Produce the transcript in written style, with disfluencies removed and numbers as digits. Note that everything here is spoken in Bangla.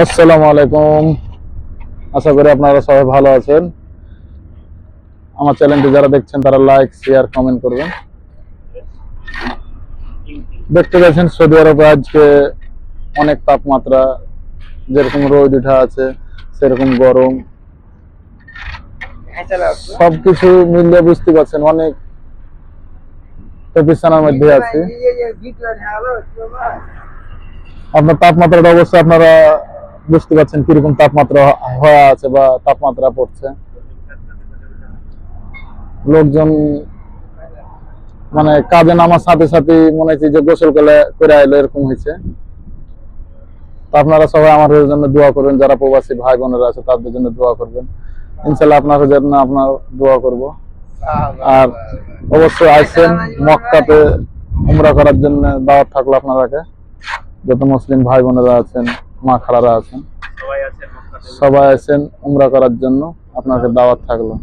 আসসালামু আলাইকুম। আশা করি আপনারা সবাই ভালো আছেন। আমার চ্যানেলটি যারা দেখছেন তারা লাইক, শেয়ার, কমেন্ট করবেন। দেখতে পাচ্ছেন সৌদি আরবে আজকে অনেক তাপমাত্রা, যেরকম রোদ উঠা আছে সেরকম গরম, সবকিছু মিলিয়ে বুঝতে পারছেন অনেক বিছানার মধ্যে আছি। আপনার তাপমাত্রাটা অবশ্যই আপনারা বুঝতে পারছেন কিরকম তাপমাত্রা হয়ে আছে বা তাপমাত্রা পড়ছে। লোকজন মানে কাজে নামার সাথে সাথে মনে হচ্ছে যে গোসল করে আইলো, এরকম হয়েছে। তো আপনারা সবাই আমাদের জন্য দোয়া করবেন, যারা প্রবাসী ভাই বোনেরা আছে তাদের জন্য দোয়া করবেন। ইনশাল্লাহ আপনাদের জন্য আপনার দোয়া করব। আর অবশ্যই আসছেন মক্কাতে উমরা করার জন্য, দাওয়াত থাকলো আপনারাকে। যত মুসলিম ভাই বোনেরা আছেন, মা খালারা আছেন, সবাই আছেন উমরা করার জন্য, আপনাকে দাওয়াত থাকলো।